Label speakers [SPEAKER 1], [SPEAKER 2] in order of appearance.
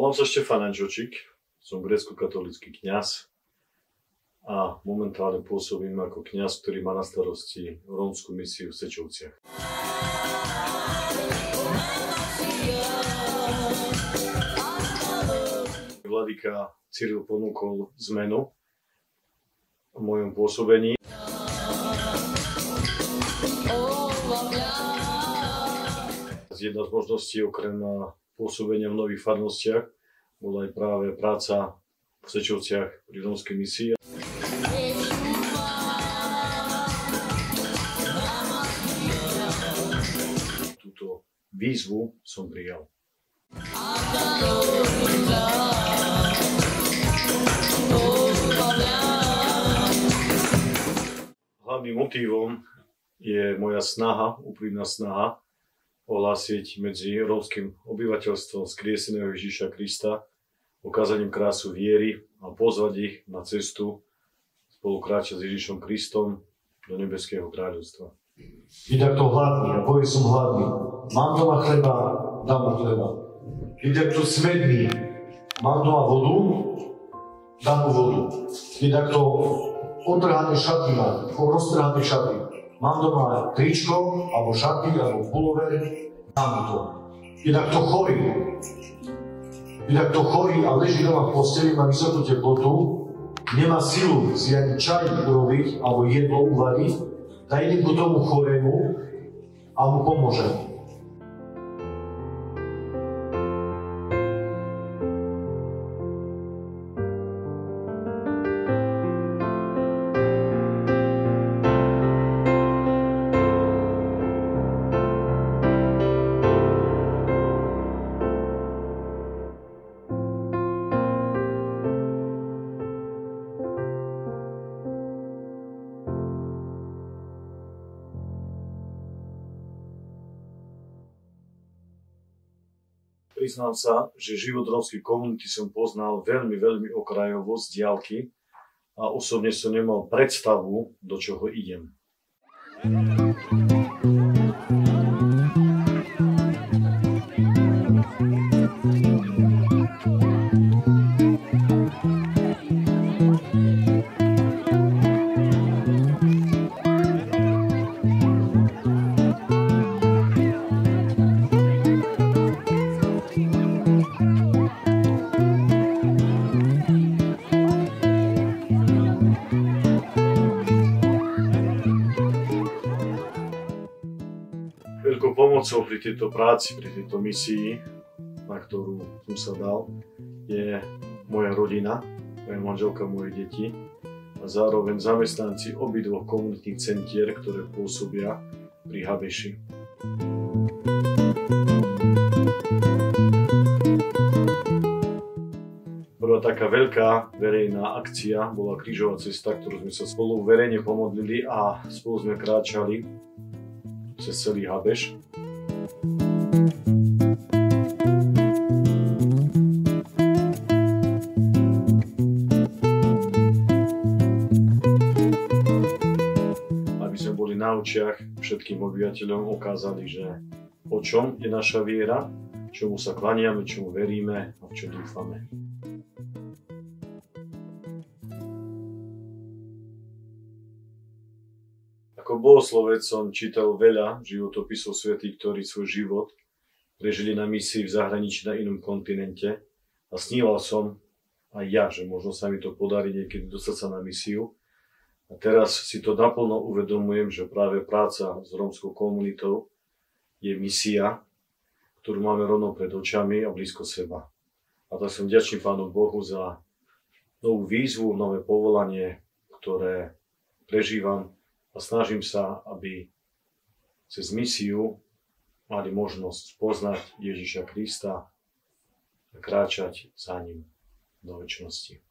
[SPEAKER 1] Volám sa Štefan Ančočík, som grécko-katolícky kňaz a momentálne pôsobím ako kňaz, ktorý má na starosti rómsku misiu v Sečovciach. Vladyka Cyril ponúkol zmenu v mojom pôsobení. Jedna z možností okrem pôsobenia v nových farnostiach bola aj práve práca v Sečovciach pri rómskej misii. Túto výzvu som prijal. Hlavným motívom je moja snaha, úprimná snaha, ohlásiť medzi rómskym obyvateľstvom skrieseného Ježiša Krista, ukázaním krásu viery a pozvať ich na cestu spolu kráčať s Ježišom Kristom do nebeského kráľovstva.
[SPEAKER 2] I takto hladný a povie som hladný. Mám doma chleba, dám mu chleba. I takto smedný. Mám doma vodu, dám mu vodu. I takto otrhané šaty mám, roztrhané šaty. Mám doma tričko, alebo šaty, alebo pulover, dám mu to. Je takto chorý a leží doma v posteli, má vysokú teplotu, nemá silu si ani čaj urobiť, alebo jedlo uvariť, daj idem ku tomu chorému a mu pomôžem.
[SPEAKER 1] Priznám sa, že život rómskej komunity som poznal veľmi okrajovo z diaľky a osobne som nemal predstavu, do čoho idem. Veľkou pomocou pri tejto práci, pri tejto misii, na ktorú som sa dal, je moja rodina, moja manželka, moje deti a zároveň zamestnanci obidvoch komunitných centier, ktoré pôsobia pri Habeši. Prvá taká veľká verejná akcia bola krížová cesta, ktorú sme sa spolu verejne pomodlili a spolu sme kráčali cez celý Habeš. Aby sme boli na očiach všetkým obyvateľom ukázali, že o čom je naša viera, čomu sa klaniame, čomu veríme a v čom dúfame. Ako bohoslovec som čítal veľa životopisov svätých, ktorí svoj život prežili na misii v zahraničí na inom kontinente a sníval som aj ja, že možno sa mi to podarí niekedy dostať sa na misiu. A teraz si to naplno uvedomujem, že práve práca s rómskou komunitou je misia, ktorú máme rovno pred očami a blízko seba. A tak som vďačný Pánu Bohu za novú výzvu, nové povolanie, ktoré prežívam. A snažím sa, aby cez misiu mali možnosť poznať Ježiša Krista a kráčať za ním do večnosti.